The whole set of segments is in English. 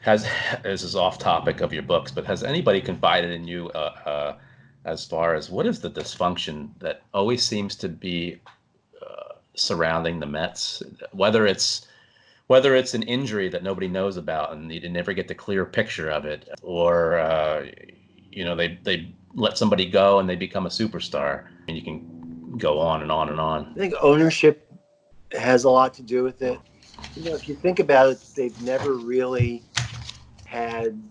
Has This is off topic of your books, but has anybody confided in you as far as what is the dysfunction that always seems to be surrounding the Mets? Whether it's an injury that nobody knows about and you never get the clear picture of it, or they let somebody go and they become a superstar, and you can go on and on and on. I think ownership has a lot to do with it. If you think about it, they've never really had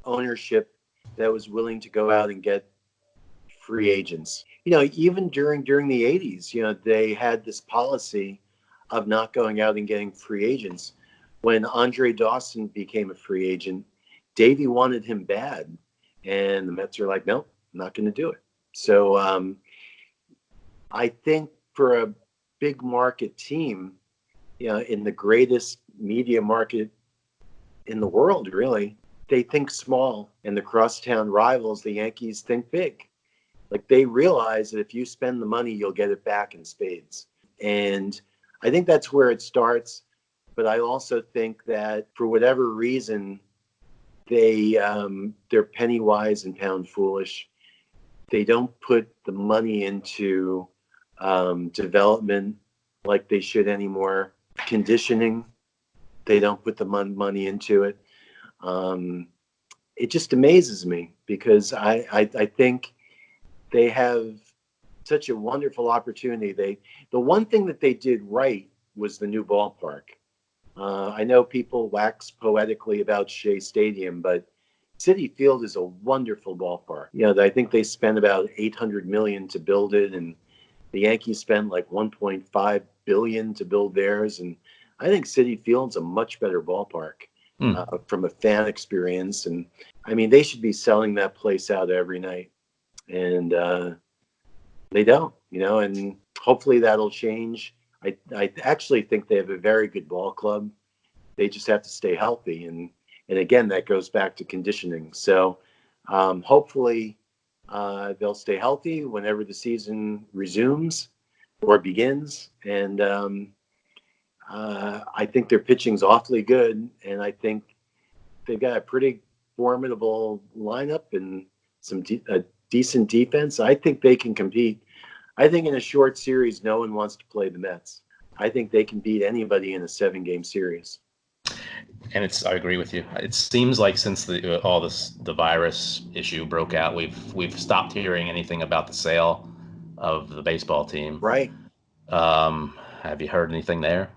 ownership that was willing to go out and get free agents. Even during the 80s, they had this policy of not going out and getting free agents. When Andre Dawson became a free agent, Davey wanted him bad, and the Mets are like, nope, I'm not going to do it. So I think for a big market team, in the greatest media market in the world, really, they think small, and the crosstown rivals, the Yankees, think big. Like, they realize that if you spend the money, you'll get it back in spades. And I think that's where it starts. But I also think that for whatever reason, they're penny wise and pound foolish. They don't put the money into development like they should anymore. Conditioning, they don't put the money into it. It just amazes me because I think they have such a wonderful opportunity. The one thing that they did right was the new ballpark. I know people wax poetically about Shea Stadium, but Citi Field is a wonderful ballpark. I think they spent about $800 million to build it, and the Yankees spent like $1.5 billion to build theirs. And I think Citi Field's a much better ballpark from a fan experience. And I mean, they should be selling that place out every night, and they don't. And hopefully that'll change. I actually think they have a very good ball club. They just have to stay healthy. And again, that goes back to conditioning. So hopefully they'll stay healthy whenever the season resumes or begins. And I think their pitching's awfully good. And I think they've got a pretty formidable lineup and a decent defense. I think they can compete. I think in a short series, no one wants to play the Mets. I think they can beat anybody in a 7-game series. And I agree with you. It seems like since the virus issue broke out, we've stopped hearing anything about the sale of the baseball team. Right. Have you heard anything there?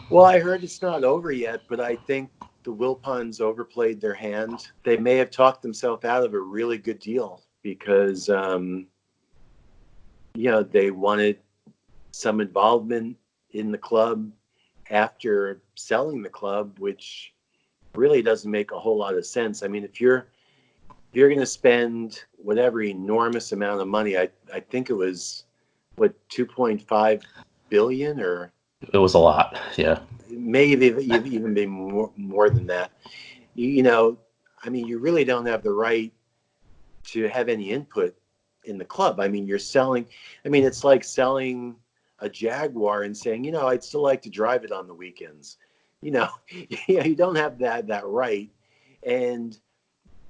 Well, I heard it's not over yet, but I think the Wilpons overplayed their hand. They may have talked themselves out of a really good deal because they wanted some involvement in the club after selling the club, which really doesn't make a whole lot of sense. I mean, if you're going to spend whatever enormous amount of money, I think it was 2.5 billion, or it was a lot. Yeah, maybe even be more than that. I mean, you really don't have the right to have any input in the club. I mean, it's like selling a Jaguar and saying, I'd still like to drive it on the weekends. You don't have that right. And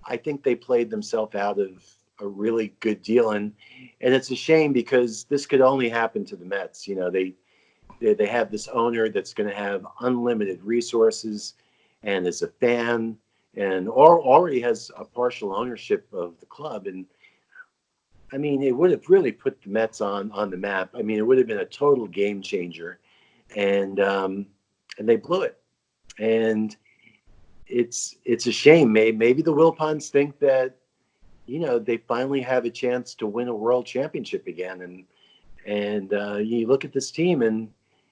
I think they played themselves out of a really good deal. And it's a shame because this could only happen to the Mets. They have this owner that's going to have unlimited resources and is a fan and already has a partial ownership of the club. And I mean, it would have really put the Mets on the map. I mean, it would have been a total game changer, and they blew it. And it's a shame. Maybe the Wilpons think that they finally have a chance to win a world championship again. And you look at this team, and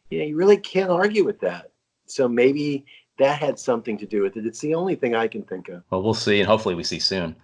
you really can't argue with that. So maybe that had something to do with it. It's the only thing I can think of. Well, we'll see, and hopefully we see soon.